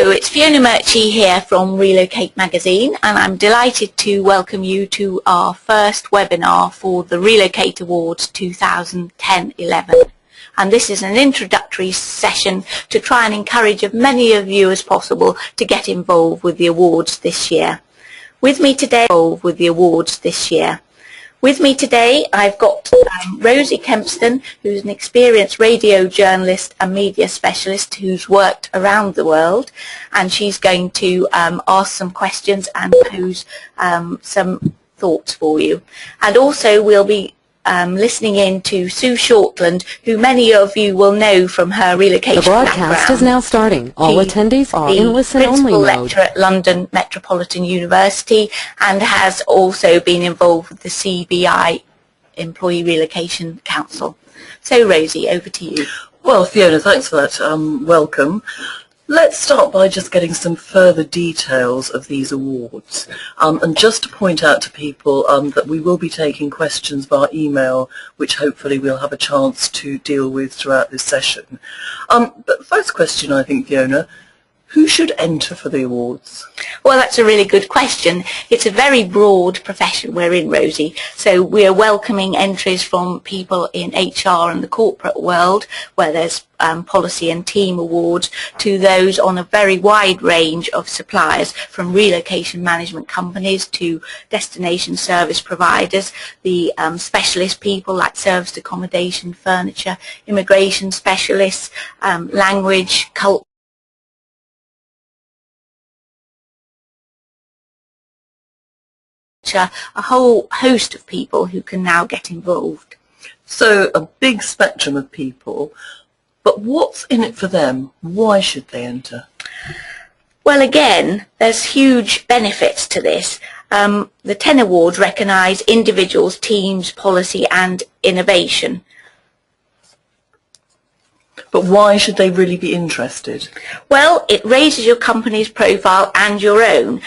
Hello, it's Fiona Murchie here from Relocate magazine, and I'm delighted to welcome you to our first webinar for the Relocate Awards 2010-11. And this is an introductory session to try and encourage as many of you as possible to get involved with the awards this year. With me today, I've got Rosie Kempston, who's an experienced radio journalist and media specialist who's worked around the world, and she's going to ask some questions and pose some thoughts for you. And also we'll be listening in to Sue Shortland, who many of you will know from her relocation background. The broadcast is now starting. All attendees are in listen-only mode. Principal lecturer at London Metropolitan University and has also been involved with the CBI Employee Relocation Council. So Rosie, over to you. Well, Fiona, thanks for that welcome. Let's start by just getting some further details of these awards. And just to point out to people that we will be taking questions via email, which hopefully we'll have a chance to deal with throughout this session. But the first question, I think, Fiona, who should enter for the awards? Well, that's a really good question. It's a very broad profession we're in, Rosie. So we're welcoming entries from people in HR and the corporate world, where there's policy and team awards, to those on a very wide range of suppliers, from relocation management companies to destination service providers, the specialist people like serviced accommodation, furniture, immigration specialists, language, culture, a whole host of people who can now get involved. So a big spectrum of people, but what's in it for them? Why should they enter? Well, again, there's huge benefits to this. The 10 awards recognise individuals, teams, policy and innovation. But why should they really be interested? Well, it raises your company's profile and your own,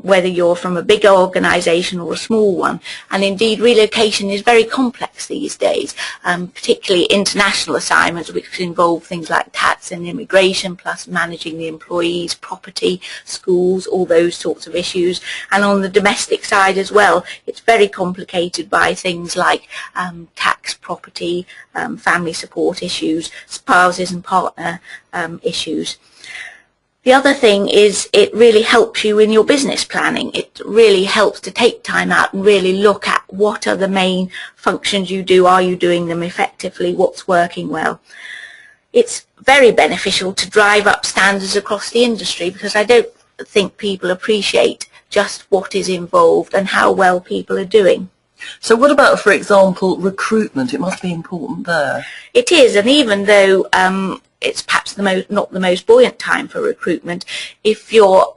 whether you're from a bigger organisation or a small one. And indeed, relocation is very complex these days, particularly international assignments, which involve things like tax and immigration, plus managing the employees, property, schools, all those sorts of issues. And on the domestic side as well, it's very complicated by things like tax, property, family support issues, spouses and partner issues. The other thing is it really helps you in your business planning. It really helps to take time out and really look at what are the main functions you do, are you doing them effectively, what's working well. It's very beneficial to drive up standards across the industry, because I don't think people appreciate just what is involved and how well people are doing. So what about, for example, recruitment? It must be important there. It is, and even though it's perhaps not the most buoyant time for recruitment, if you are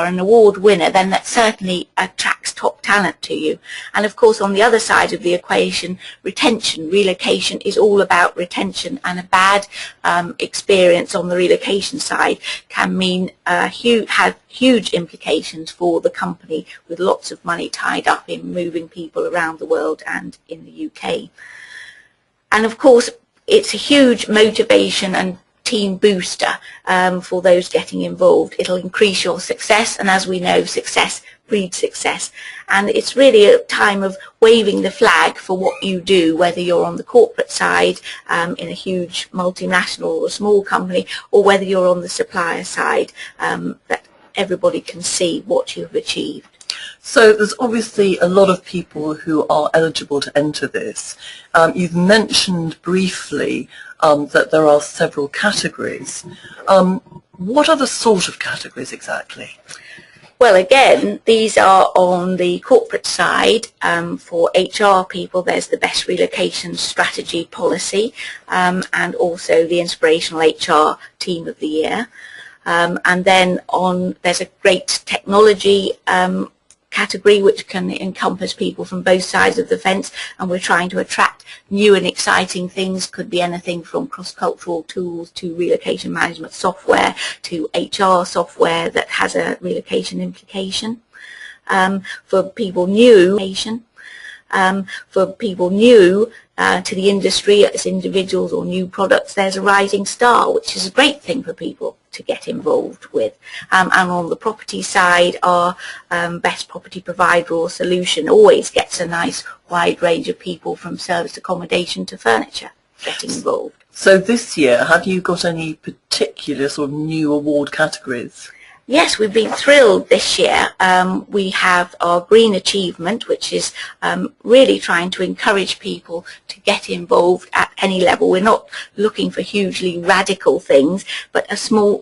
an award winner, then that certainly attracts top talent to you. And of course, on the other side of the equation, retention. Relocation is all about retention, and a bad experience on the relocation side can mean have huge implications for the company, with lots of money tied up in moving people around the world and in the UK. And of course, it's a huge motivation and team booster for those getting involved. It'll increase your success, and as we know, success breeds success. And it's really a time of waving the flag for what you do, whether you're on the corporate side in a huge multinational or a small company, or whether you're on the supplier side, that everybody can see what you've achieved. So there's obviously a lot of people who are eligible to enter this. You've mentioned briefly that there are several categories. What are the sort of categories exactly? Well, again, these are on the corporate side. For HR people, there's the Best Relocation Strategy Policy, and also the Inspirational HR Team of the Year. And then there's a great technology category, which can encompass people from both sides of the fence, and we're trying to attract new and exciting things. Could be anything from cross-cultural tools to relocation management software to HR software that has a relocation implication. For people new, For people new to the industry as individuals or new products, there's a rising star, which is a great thing for people to get involved with. And on the property side, our best property provider or solution always gets a nice wide range of people from service accommodation to furniture getting involved. So this year, have you got any particular sort of new award categories? Yes, we've been thrilled this year. We have our Green Achievement, which is really trying to encourage people to get involved at any level. We're not looking for hugely radical things, but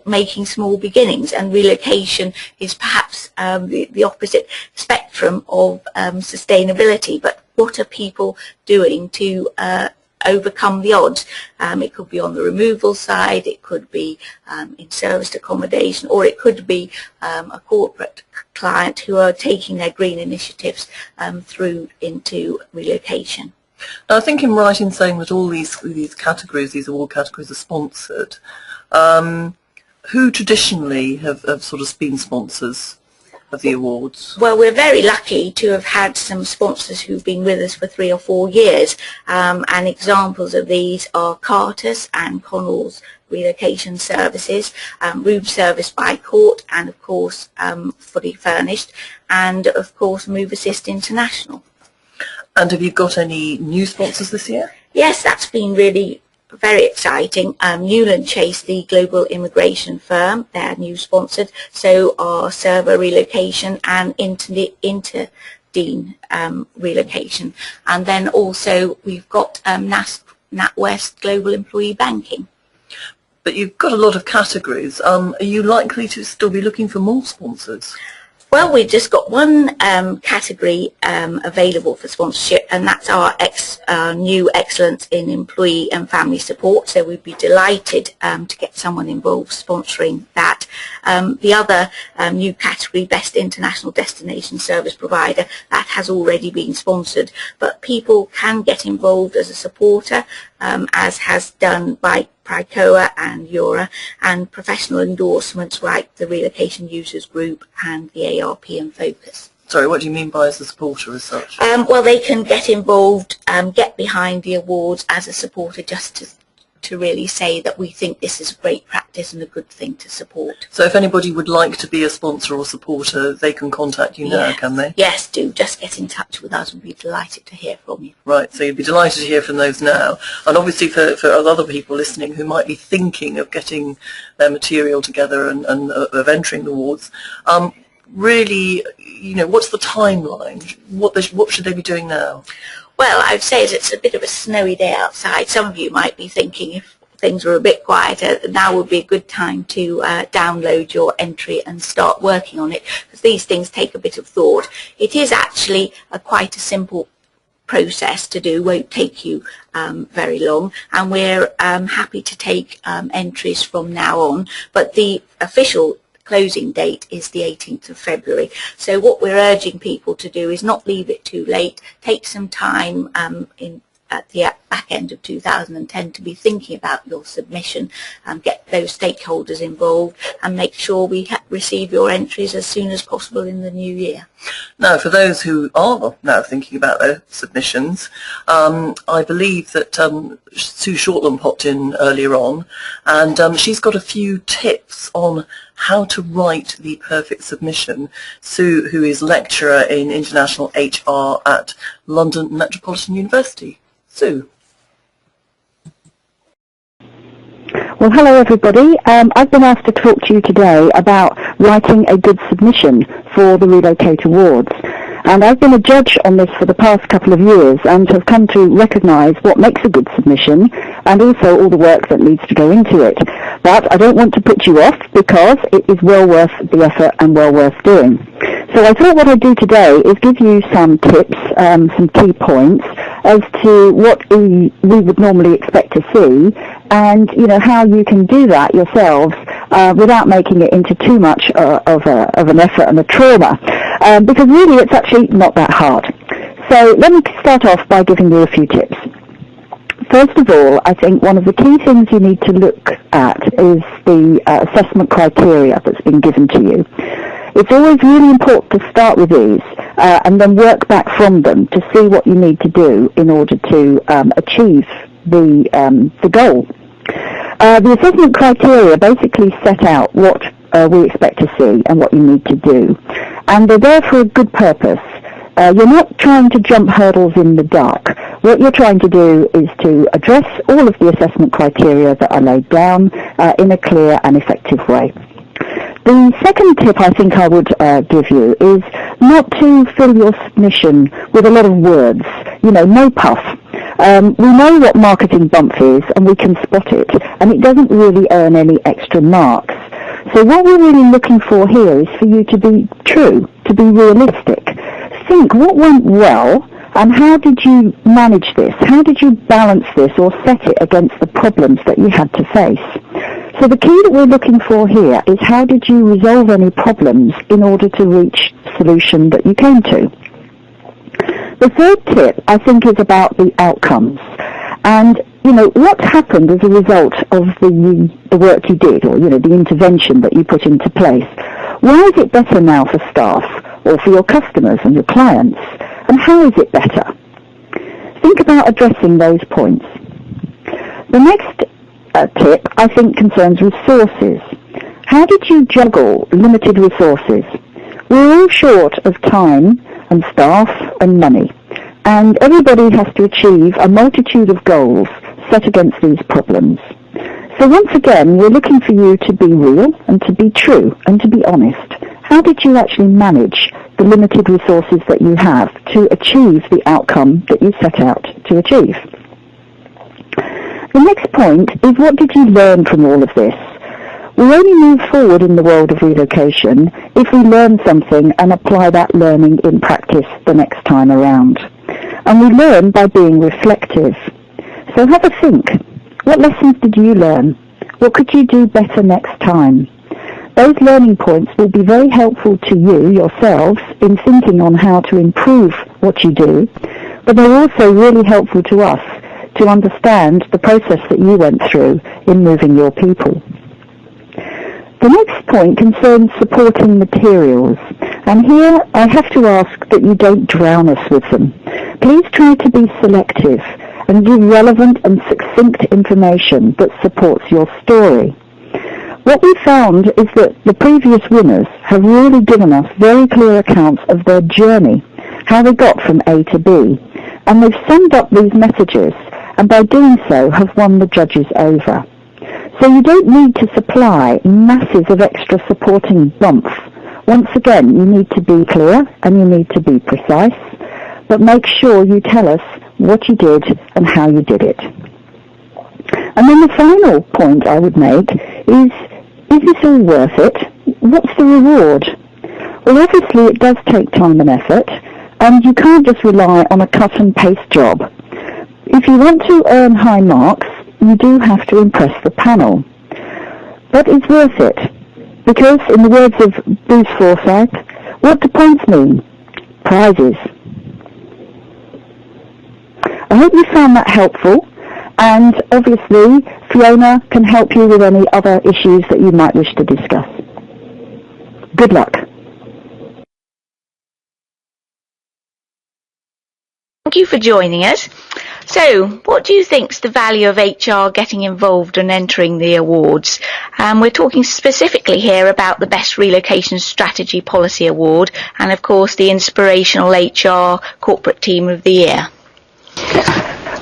making small beginnings. And relocation is perhaps the opposite spectrum of sustainability. But what are people doing to overcome the odds? It could be on the removal side, it could be in serviced accommodation, or it could be a corporate client who are taking their green initiatives through into relocation. Now, I think I'm right in saying that all these categories, these award categories, are sponsored. Who traditionally have sort of been sponsors of the awards? Well, we're very lucky to have had some sponsors who've been with us for 3 or 4 years, and examples of these are Carter's and Connell's relocation services, room service by Court, and of course Fully Furnished, and of course Move Assist International. And have you got any new sponsors this year? Yes, that's been really very exciting. Newland Chase, the global immigration firm, they're new sponsored. So are Server Relocation and Interdean Relocation. And then also we've got NatWest Global Employee Banking. But you've got a lot of categories. Are you likely to still be looking for more sponsors? Well, we've just got one category available for sponsorship, and that's our new Excellence in Employee and Family Support. So we'd be delighted to get someone involved sponsoring that. The other new category, Best International Destination Service Provider, that has already been sponsored. But people can get involved as a supporter, as has done by Pricoa and Eura, and professional endorsements like the Relocation Users Group and the ARP and Focus. Sorry, what do you mean by as a supporter as such? Well, they can get involved, get behind the awards as a supporter, just to really say that we think this is a great practice and a good thing to support. So if anybody would like to be a sponsor or supporter, they can contact you now, can they? Yes, do. Just get in touch with us. We'd be delighted to hear from you. Right, so you'd be delighted to hear from those now. And obviously for other people listening who might be thinking of getting their material together and of entering the awards, really, you know, what's the timeline? What should they be doing now? Well, I'd say it's a bit of a snowy day outside. Some of you might be thinking if things were a bit quieter, now would be a good time to download your entry and start working on it, because these things take a bit of thought. It is actually quite a simple process to do, won't take you very long, and we're happy to take entries from now on, but the official closing date is the 18th of February. So what we're urging people to do is not leave it too late. Take some time at the back end of 2010 to be thinking about your submission, and get those stakeholders involved, and make sure we receive your entries as soon as possible in the new year. Now, for those who are now thinking about their submissions, I believe that Sue Shortland popped in earlier on, and she's got a few tips on how to write the perfect submission. Sue, who is lecturer in international HR at London Metropolitan University. Sue. Well, hello everybody. I've been asked to talk to you today about writing a good submission for the Relocate Awards. And I've been a judge on this for the past couple of years and have come to recognise what makes a good submission and also all the work that needs to go into it. But I don't want to put you off, because it is well worth the effort and well worth doing. So I thought what I'd do today is give you some tips, some key points as to what we would normally expect to see, and how you can do that yourselves without making it into too much of an effort and a trauma, because really it's actually not that hard. So let me start off by giving you a few tips. First of all, I think one of the key things you need to look at is the assessment criteria that's been given to you. it's always really important to start with these and then work back from them to see what you need to do in order to achieve the goal. The assessment criteria basically set out what we expect to see and what you need to do, and they're there for a good purpose. You're not trying to jump hurdles in the dark. What you're trying to do is to address all of the assessment criteria that are laid down in a clear and effective way. The second tip I think I would give you is not to fill your submission with a lot of words, no puff. We know what marketing bump is and we can spot it, and it doesn't really earn any extra marks. So what we're really looking for here is for you to be true, to be realistic. Think what went well and how did you manage this? How did you balance this or set it against the problems that you had to face? So the key that we're looking for here is how did you resolve any problems in order to reach the solution that you came to? The third tip, I think, is about the outcomes. And, what happened as a result of the work you did, or, the intervention that you put into place? Why is it better now for staff, or for your customers and your clients? And how is it better? Think about addressing those points. The next tip, I think, concerns resources. How did you juggle limited resources? We're all short of time and staff and money, and everybody has to achieve a multitude of goals set against these problems. So once again, we're looking for you to be real and to be true and to be honest. How did you actually manage the limited resources that you have to achieve the outcome that you set out to achieve? The next point is, what did you learn from all of this? We only move forward in the world of relocation if we learn something and apply that learning in practice the next time around. And we learn by being reflective. So have a think. What lessons did you learn? What could you do better next time? Those learning points will be very helpful to you yourselves in thinking on how to improve what you do, but they're also really helpful to us to understand the process that you went through in moving your people. The next point concerns supporting materials, and here I have to ask that you don't drown us with them. Please try to be selective and give relevant and succinct information that supports your story. What we found is that the previous winners have really given us very clear accounts of their journey, how they got from A to B, and they've summed up these messages, and by doing so have won the judges over. So you don't need to supply masses of extra supporting bumps. Once again, you need to be clear and you need to be precise, but make sure you tell us what you did and how you did it. And then the final point I would make is this all worth it? What's the reward? Well, obviously it does take time and effort, and you can't just rely on a cut and paste job. If you want to earn high marks, you do have to impress the panel. But it's worth it, because in the words of Bruce Forsyth, what do points mean? Prizes. I hope you found that helpful, and obviously Fiona can help you with any other issues that you might wish to discuss. Good luck. Thank you for joining us. So, what do you think is the value of HR getting involved and entering the awards? We're talking specifically here about the Best Relocation Strategy Policy Award and, of course, the Inspirational HR Corporate Team of the Year.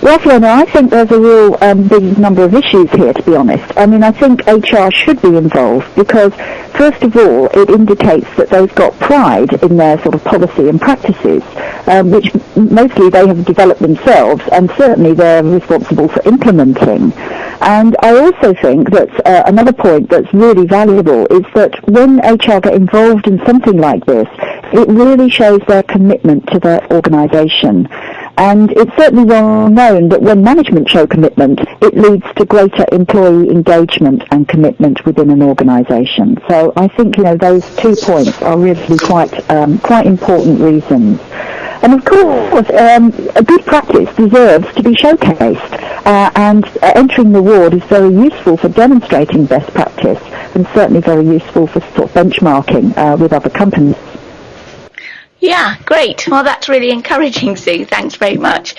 Well, Fiona, I think there's a real big number of issues here, to be honest. I mean, I think HR should be involved because, first of all, it indicates that they've got pride in their sort of policy and practices, which mostly they have developed themselves, and certainly they're responsible for implementing. And I also think that another point that's really valuable is that when HR get involved in something like this, it really shows their commitment to their organisation. And it's certainly well known that when management show commitment, it leads to greater employee engagement and commitment within an organisation. So I think, those 2 points are really quite important reasons. And of course, a good practice deserves to be showcased, and entering the award is very useful for demonstrating best practice, and certainly very useful for sort of benchmarking with other companies. Yeah, great. Well, that's really encouraging, Sue. Thanks very much.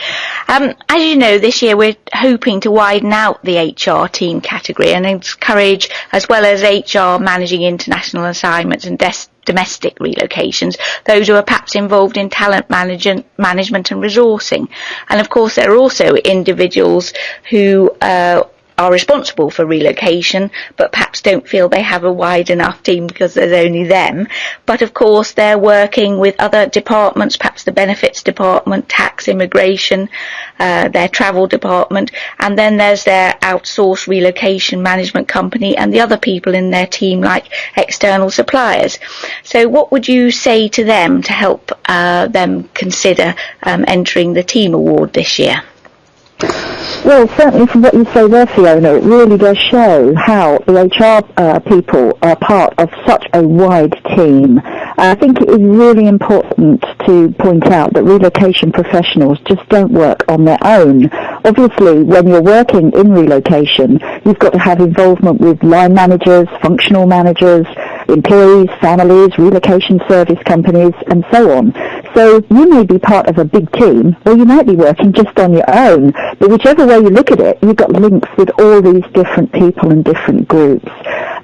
As you know, this year we're hoping to widen out the HR team category and encourage, as well as HR managing international assignments and domestic relocations, those who are perhaps involved in talent management and resourcing. And of course, there are also individuals who are responsible for relocation, but perhaps don't feel they have a wide enough team because there's only them. But of course, they're working with other departments, perhaps the benefits department, tax, immigration, their travel department, and then there's their outsourced relocation management company and the other people in their team, like external suppliers. So what would you say to them to help them consider entering the team award this year? Well, certainly from what you say there, Fiona, it really does show how the HR people are part of such a wide team. I think it is really important to point out that relocation professionals just don't work on their own. Obviously, when you're working in relocation, you've got to have involvement with line managers, functional managers, employees, families, relocation service companies, and so on. So you may be part of a big team, or you might be working just on your own, but whichever way you look at it, you've got links with all these different people and different groups.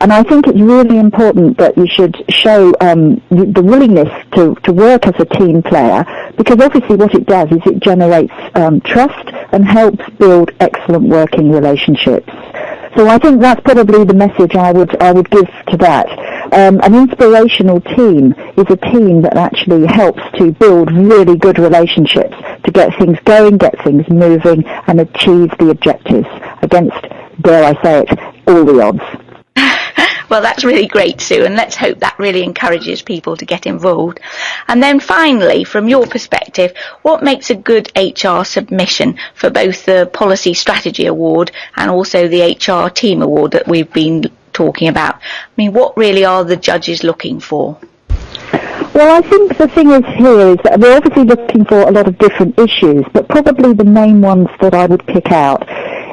And I think it's really important that you should show the willingness to work as a team player, because obviously what it does is it generates trust and helps build excellent working relationships. So I think that's probably the message I would give to that. An inspirational team is a team that actually helps to build really good relationships, to get things going, get things moving, and achieve the objectives against, dare I say it, all the odds. Well, that's really great, Sue, and let's hope that really encourages people to get involved. And then finally, from your perspective, what makes a good HR submission for both the Policy Strategy Award and also the HR Team Award that we've been talking about? I mean, what really are the judges looking for? Well, I think the thing is here is that we're obviously looking for a lot of different issues, but probably the main ones that I would pick out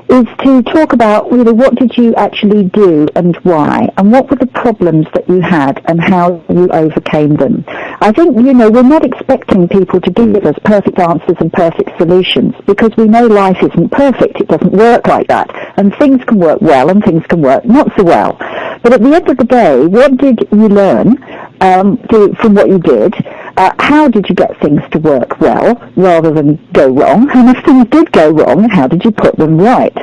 is to talk about really what did you actually do and why, and what were the problems that you had and how you overcame them. I think, we're not expecting people to give us perfect answers and perfect solutions, because we know life isn't perfect. It doesn't work like that. And things can work well and things can work not so well. But at the end of the day, what did you learn from what you did? How did you get things to work well rather than go wrong? And if things did go wrong, how did you put them right?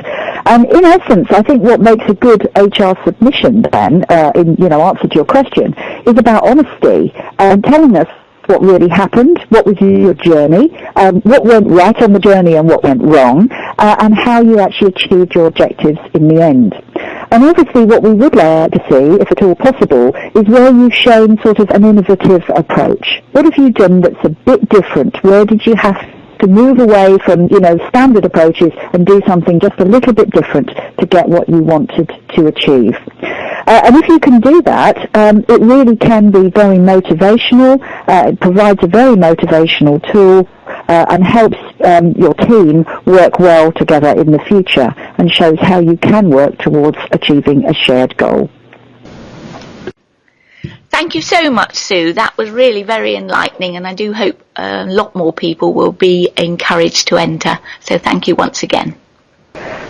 And in essence, I think what makes a good HR submission then, in answer to your question, is about honesty and telling us what really happened, what was your journey, what went right on the journey and what went wrong, and how you actually achieved your objectives in the end. And obviously what we would like to see, if at all possible, is where you've shown sort of an innovative approach. What have you done that's a bit different? Where did you have to move away from, standard approaches and do something just a little bit different to get what you wanted to achieve? And if you can do that, it really can be very motivational. It provides a very motivational tool and helps your team work well together in the future, and shows how you can work towards achieving a shared goal. Thank you so much, Sue. That was really very enlightening, and I do hope a lot more people will be encouraged to enter. So thank you once again.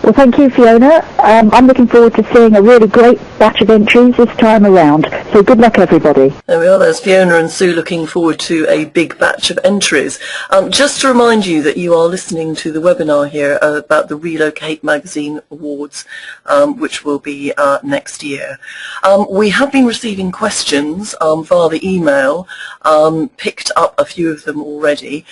Well, thank you, Fiona. I'm looking forward to seeing a really great batch of entries this time around. So good luck, everybody. There we are. There's Fiona and Sue looking forward to a big batch of entries. Just to remind you that you are listening to the webinar here about the Relocate Magazine Awards, which will be next year. We have been receiving questions via the email, picked up a few of them already.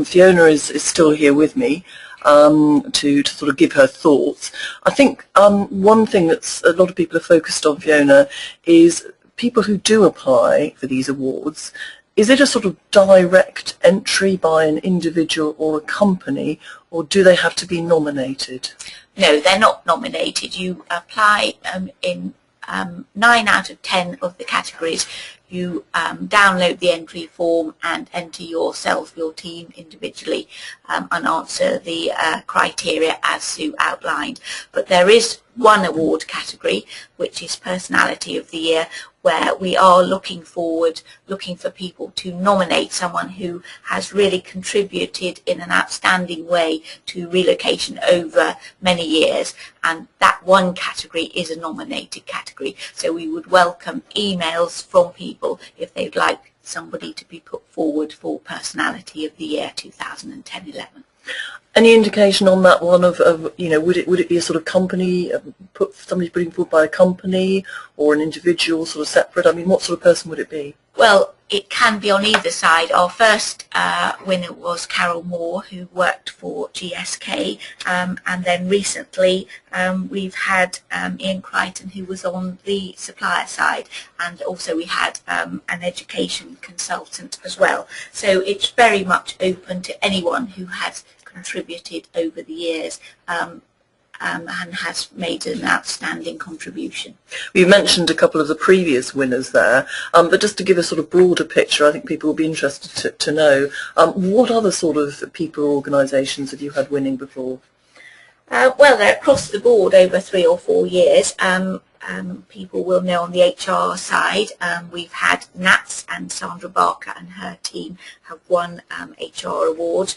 Fiona is still here with me. To sort of give her thoughts. I think one thing that's a lot of people are focused on, Fiona, is people who do apply for these awards. Is it a sort of direct entry by an individual or a company, or do they have to be nominated? No, they're not nominated. You apply in 9 out of 10 of the categories, you download the entry form and enter yourself, your team individually, and answer the criteria as Sue outlined. But there is one award category, which is Personality of the Year, where we are looking for people to nominate someone who has really contributed in an outstanding way to relocation over many years, and that one category is a nominated category. So we would welcome emails from people if they'd like somebody to be put forward for Personality of the Year 2010-11. Any indication on that one of would it be a sort of company, somebody putting forward by a company or an individual sort of separate? I mean, what sort of person would it be? Well, it can be on either side. Our first winner was Carol Moore, who worked for GSK, and then recently we've had Ian Crichton, who was on the supplier side, and also we had an education consultant as well. So it's very much open to anyone who has contributed over the years and has made an outstanding contribution. You mentioned a couple of the previous winners there, but just to give a sort of broader picture, I think people will be interested to know, what other sort of people or organisations have you had winning before? Well, they're across the board over 3 or 4 years. People will know on the HR side, we've had Nats and Sandra Barker and her team have won HR awards.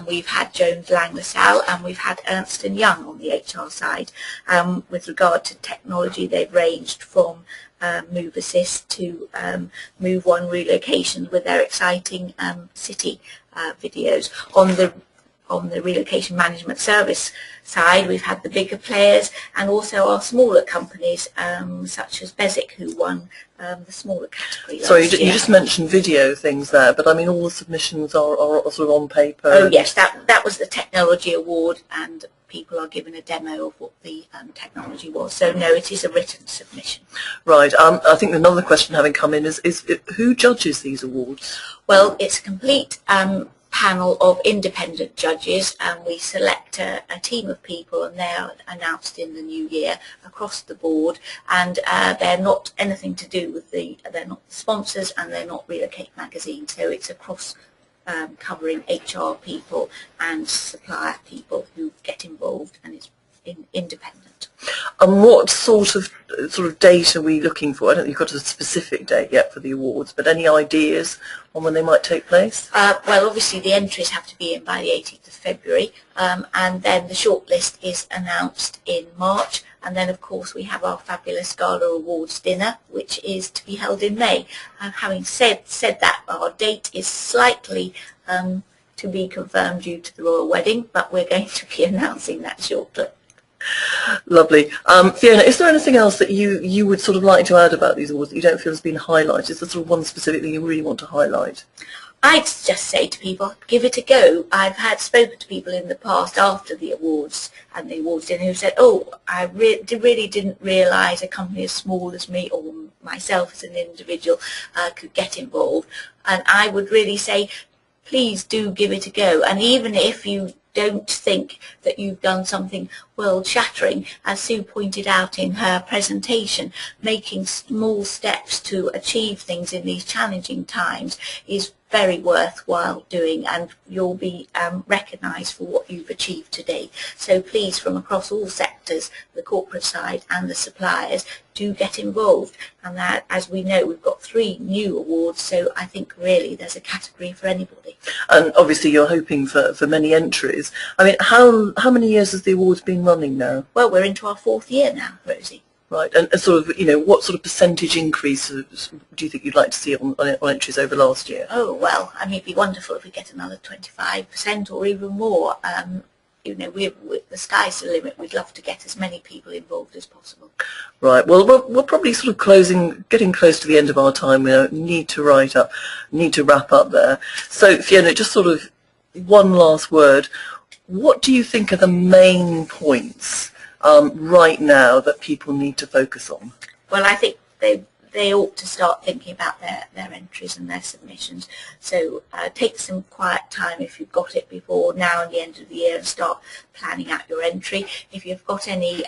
We've had Jones Lang LaSalle, and we've had Ernst & Young on the HR side. With regard to technology, they've ranged from Move Assist to Move One Relocation with their exciting city videos. On the relocation management service side, we've had the bigger players and also our smaller companies, such as Bezic, who won the smaller category. Sorry, you just mentioned video things there, but I mean all the submissions are sort of on paper. Oh yes, that was the technology award, and people are given a demo of what the technology was. So no, it is a written submission. Right. I think another question having come in is who judges these awards? Well, it's a complete panel of independent judges, and we select a team of people, and they are announced in the new year across the board, and they're not anything to do with they're not sponsors, and they're not Relocate magazine, so it's across covering HR people and supplier people who get involved, and it's independent. And what sort of date are we looking for? I don't think you've got a specific date yet for the awards, but any ideas on when they might take place? Well, obviously the entries have to be in by the 18th of February, and then the shortlist is announced in March, and then of course we have our fabulous Gala Awards dinner, which is to be held in May. Having said that, our date is slightly to be confirmed due to the royal wedding, but we're going to be announcing that shortly. Lovely. Fiona, is there anything else that you would sort of like to add about these awards that you don't feel has been highlighted? Is there sort of one specific thing you really want to highlight? I'd just say to people, give it a go. I've spoken to people in the past after the awards and the awards dinner who said, oh, I really didn't realise a company as small as me or myself as an individual could get involved. And I would really say, please do give it a go. And even if you don't think that you've done something world-shattering, as Sue pointed out in her presentation, making small steps to achieve things in these challenging times is very worthwhile doing, and you'll be recognised for what you've achieved today. So please, from across all sectors, the corporate side and the suppliers, do get involved. And that, as we know, we've got 3 new awards, so I think really there's a category for anybody. And obviously you're hoping for many entries. I mean, how many years has the awards been running now? Well, we're into our 4th year now, Rosie. Right, and sort of, what sort of percentage increase do you think you'd like to see on entries over last year? Oh, well, I mean, it'd be wonderful if we get another 25% or even more. The sky's the limit. We'd love to get as many people involved as possible. Right, well, we're probably sort of getting close to the end of our time. We need to wrap up there. So, Fiona, just sort of one last word. What do you think are the main points right now that people need to focus on? Well, I think they ought to start thinking about their entries and their submissions. So take some quiet time if you've got it before now and the end of the year and start planning out your entry. If you've got any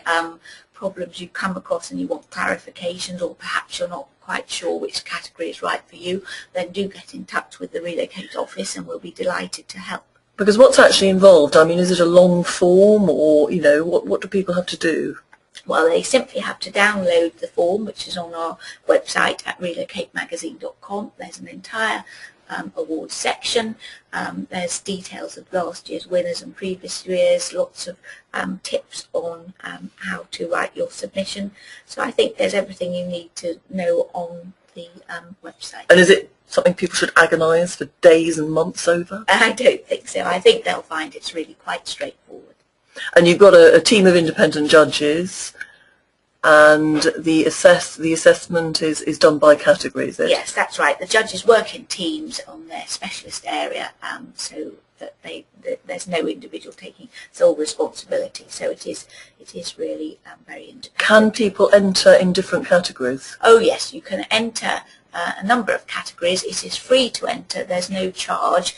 problems you come across and you want clarifications, or perhaps you're not quite sure which category is right for you, then do get in touch with the Relocate office and we'll be delighted to help. Because what's actually involved? I mean, is it a long form, or, you know, what do people have to do? Well, they simply have to download the form, which is on our website at relocatemagazine.com. There's an entire awards section. There's details of last year's winners and previous years, lots of tips on how to write your submission. So I think there's everything you need to know on the website. And is it something people should agonise for days and months over? I don't think so. I think they'll find it's really quite straightforward. And you've got a team of independent judges, and the assessment is done by category, is it? Yes, that's right. The judges work in teams on their specialist area, so that there's no individual taking sole responsibility. So it is really very independent. Can people enter in different categories? Oh yes, you can enter a number of categories. It is free to enter, there's no charge,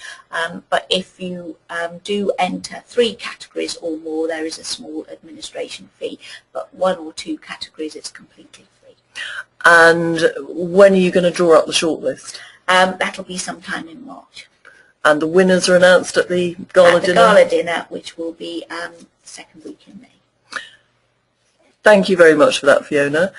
but if you do enter 3 categories or more, there is a small administration fee, but 1 or 2 categories it's completely free. And when are you going to draw up the shortlist? That'll be sometime in March. And the winners are announced at the gala dinner? At the gala dinner, which will be the second week in May. Thank you very much for that, Fiona.